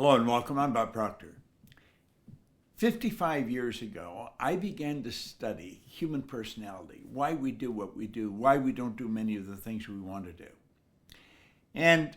Hello and welcome. I'm Bob Proctor. 55 years ago, I began to study human personality, why we do what we do, why we don't do many of the things we want to do. And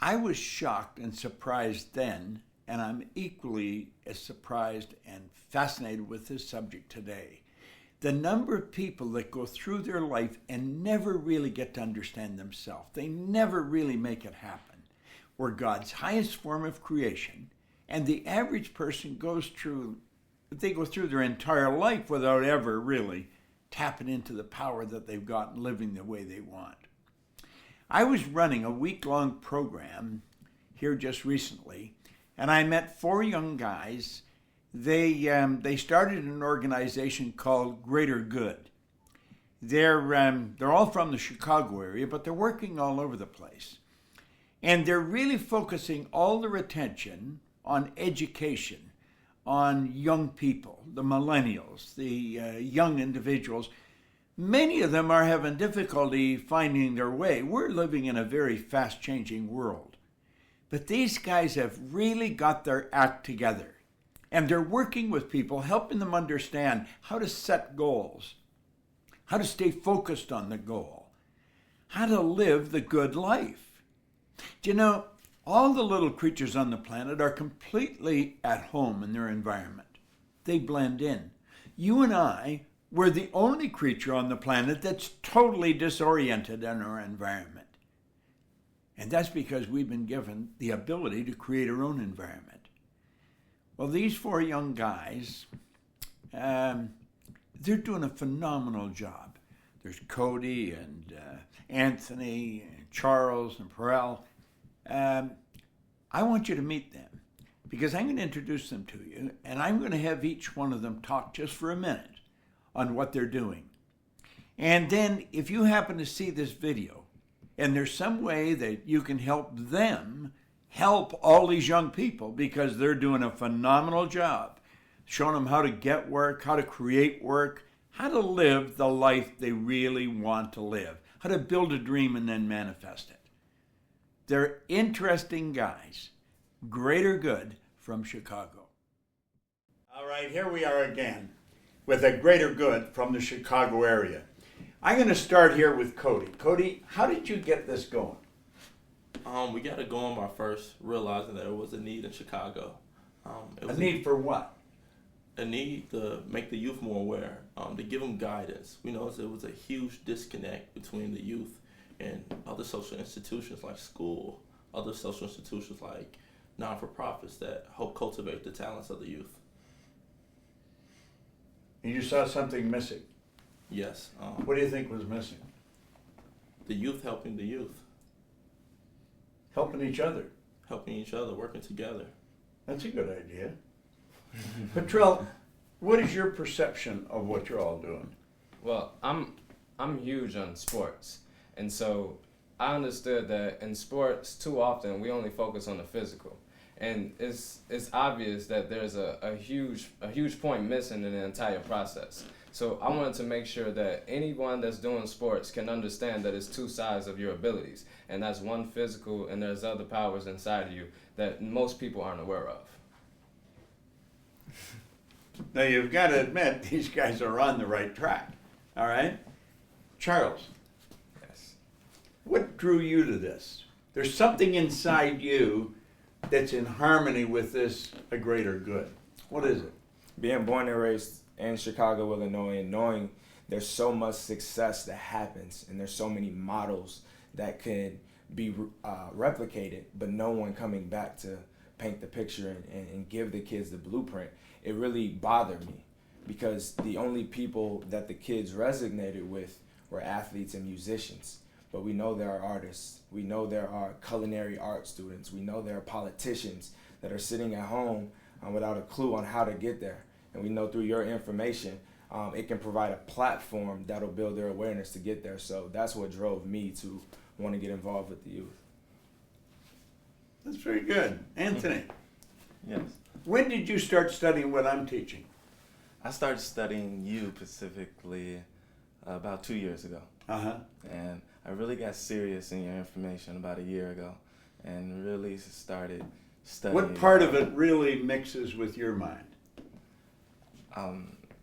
I was shocked and surprised then, and I'm equally as surprised and fascinated with this subject today. The number of people that go through their life and never really get to understand themselves. They never really make it happen. We're God's highest form of creation, and the average person goes through their entire life without ever really tapping into the power that they've got and living the way they want. I was running a week-long program here just recently, and I met 4 young guys. They started an organization called Greater Good. They're all from the Chicago area, but they're working all over the place. And they're really focusing all their attention on education, on young people, the millennials, the young individuals. Many of them are having difficulty finding their way. We're living in a very fast-changing world. But these guys have really got their act together. And they're working with people, helping them understand how to set goals, how to stay focused on the goal, how to live the good life. Do you know, all the little creatures on the planet are completely at home in their environment. They blend in. You and I, we're the only creature on the planet that's totally disoriented in our environment. And that's because we've been given the ability to create our own environment. Well, these 4 young guys, they're doing a phenomenal job. There's Cody and Anthony and Charles and Perel. I want you to meet them because I'm going to introduce them to you, and I'm going to have each one of them talk just for a minute on what they're doing. And then if you happen to see this video and there's some way that you can help them help all these young people, because they're doing a phenomenal job showing them how to get work, how to create work, how to live the life they really want to live, how to build a dream and then manifest it. They're interesting guys. Greater Good from Chicago. All right, here we are again with a Greater Good from the Chicago area. I'm going to start here with Cody. Cody, how did you get this going? We got it going by first realizing that there was a need in Chicago. A need for what? A need to make the youth more aware, to give them guidance. We noticed there was a huge disconnect between the youth and other social institutions like school, other social institutions like non-for-profits that help cultivate the talents of the youth. And you saw something missing. Yes. What do you think was missing? The youth helping the youth. Helping each other. Helping each other, working together. That's a good idea. Patrell, what is your perception of what you're all doing? Well, I'm huge on sports. And so I understood that in sports, too often, we only focus on the physical. And it's obvious that there's a huge point missing in the entire process. So I wanted to make sure that anyone that's doing sports can understand that it's 2 sides of your abilities. And that's one physical, and there's other powers inside of you that most people aren't aware of. Now, you've got to admit, these guys are on the right track. All right? Charles. Yes. What drew you to this? There's something inside you that's in harmony with this, a greater good. What is it? Being born and raised in Chicago, Illinois, and knowing there's so much success that happens and there's so many models that could be replicated, but no one coming back to paint the picture and give the kids the blueprint, it really bothered me because the only people that the kids resonated with were athletes and musicians. But we know there are artists. We know there are culinary art students. We know there are politicians that are sitting at home without a clue on how to get there. And we know through your information, it can provide a platform that'll build their awareness to get there. So that's what drove me to want to get involved with the youth. That's very good. Anthony. Yes. When did you start studying what I'm teaching? I started studying you specifically about 2 years ago. Uh-huh. And I really got serious in your information about a year ago and really started studying. What part of it really mixes with your mind?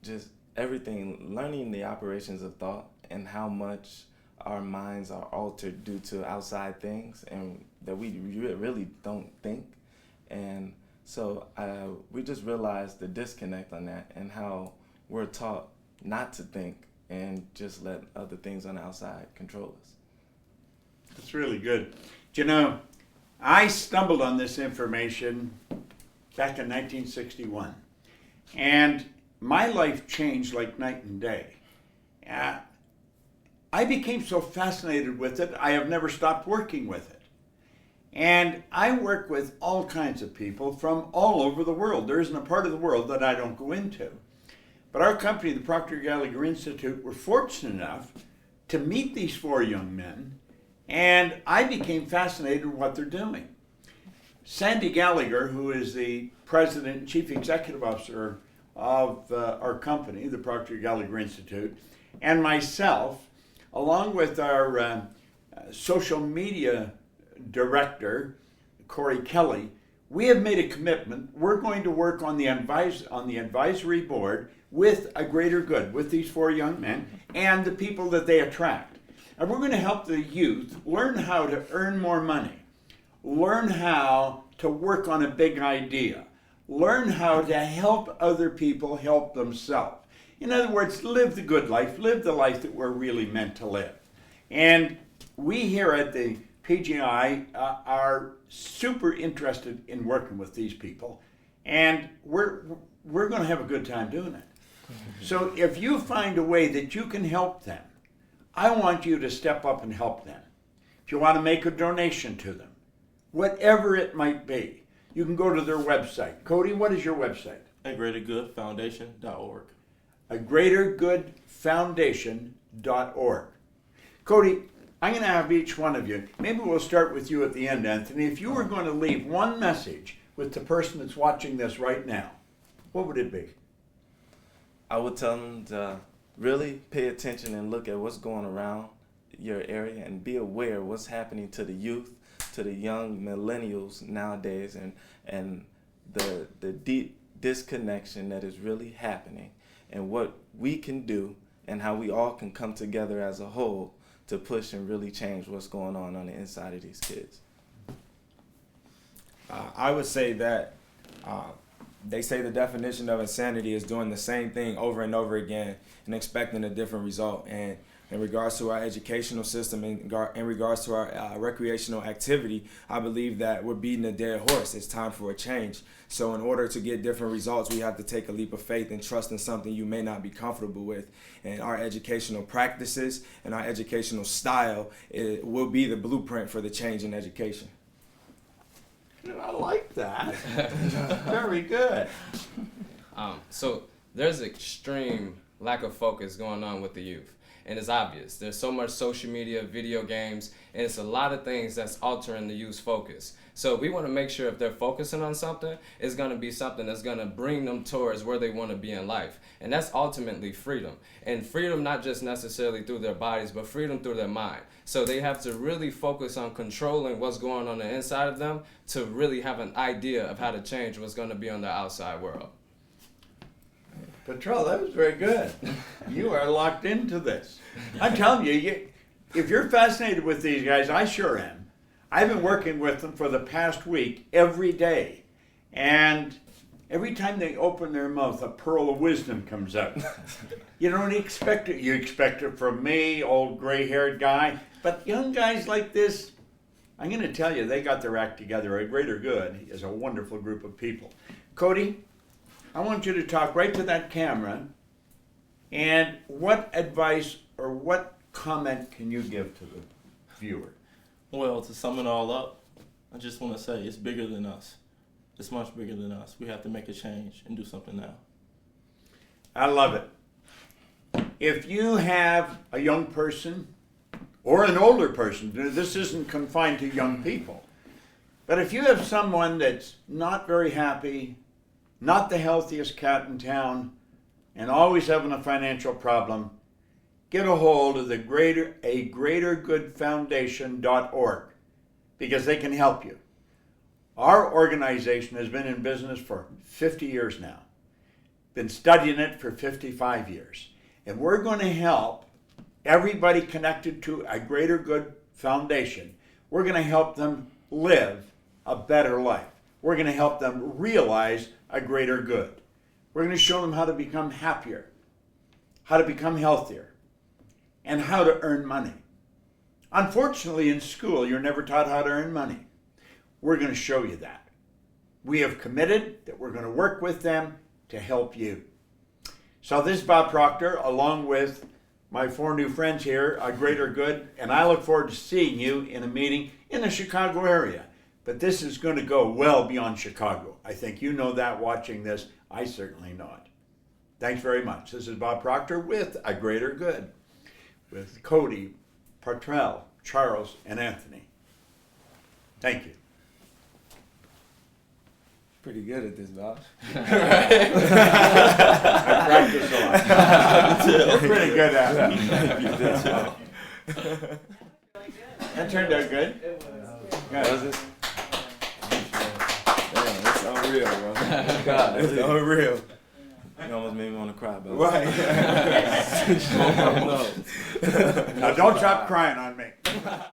Just everything, learning the operations of thought and how much our minds are altered due to outside things and that we really don't think. And so we just realized the disconnect on that and how we're taught not to think and just let other things on the outside control us. That's really good. You know, I stumbled on this information back in 1961, and my life changed like night and day. I became so fascinated with it, I have never stopped working with it. And I work with all kinds of people from all over the world. There isn't a part of the world that I don't go into. But our company, the Proctor Institute, were fortunate enough to meet these 4 young men, and I became fascinated with what they're doing. Sandy Gallagher, who is the president and chief executive officer of our company, the Proctor Institute, and myself, along with our social media director, Corey Kelly, we have made a commitment. We're going to work on the advisory board with a greater good, with these 4 young men and the people that they attract. And we're going to help the youth learn how to earn more money, learn how to work on a big idea, learn how to help other people help themselves. In other words, live the good life, live the life that we're really meant to live. And we here at the PGI are super interested in working with these people, and we're going to have a good time doing it. So if you find a way that you can help them, I want you to step up and help them. If you want to make a donation to them, whatever it might be, you can go to their website. Cody, what is your website? agreatergoodfoundation.org. agreatergoodfoundation.org. Cody, I'm going to have each one of you. Maybe we'll start with you at the end, Anthony. If you were going to leave one message with the person that's watching this right now, what would it be? I would tell them to really pay attention and look at what's going around your area and be aware of what's happening to the youth, to the young millennials nowadays, and the deep disconnection that is really happening, and what we can do and how we all can come together as a whole to push and really change what's going on the inside of these kids. I would say that they say the definition of insanity is doing the same thing over and over again and expecting a different result. And in regards to our educational system, in regards to our recreational activity, I believe that we're beating a dead horse. It's time for a change. So in order to get different results, we have to take a leap of faith and trust in something you may not be comfortable with. And our educational practices and our educational style will be the blueprint for the change in education. I like that. Very good. So there's extreme lack of focus going on with the youth. And it's obvious. There's so much social media, video games, and it's a lot of things that's altering the youth's focus. So we want to make sure if they're focusing on something, it's going to be something that's going to bring them towards where they want to be in life. And that's ultimately freedom. And freedom not just necessarily through their bodies, but freedom through their mind. So they have to really focus on controlling what's going on the inside of them to really have an idea of how to change what's going to be on the outside world. Patrol, that was very good. You are locked into this. I'm telling you, if you're fascinated with these guys, I sure am. I've been working with them for the past week every day. And every time they open their mouth, a pearl of wisdom comes out. You don't expect it. You expect it from me, old gray-haired guy. But young guys like this, I'm going to tell you, they got their act together. A Greater Good is a wonderful group of people. Cody, I want you to talk right to that camera, and what advice or what comment can you give to the viewer? Well, to sum it all up, I just want to say it's bigger than us. It's much bigger than us. We have to make a change and do something now. I love it. If you have a young person or an older person, this isn't confined to young people, but if you have someone that's not very happy, not the healthiest cat in town, and always having a financial problem, get a hold of the agreatergoodfoundation.org because they can help you. Our organization has been in business for 50 years now, been studying it for 55 years. And we're going to help everybody connected to a greater good foundation. We're going to help them live a better life. We're going to help them realize a greater good. We're going to show them how to become happier, how to become healthier, and how to earn money. Unfortunately, in school, you're never taught how to earn money. We're going to show you that. We have committed that we're going to work with them to help you. So this is Bob Proctor, along with my 4 new friends here, A Greater Good, and I look forward to seeing you in a meeting in the Chicago area. But this is going to go well beyond Chicago. I think you know that watching this. I certainly know it. Thanks very much. This is Bob Proctor with A Greater Good, with Cody, Partrell, Charles, and Anthony. Thank you. Pretty good at this, Bob. I practice a lot. Pretty good at it. That turned out good. Was it? Damn, that's unreal, bro. God, That's unreal. you almost made me want to cry, bro. Right. Now don't stop crying on me.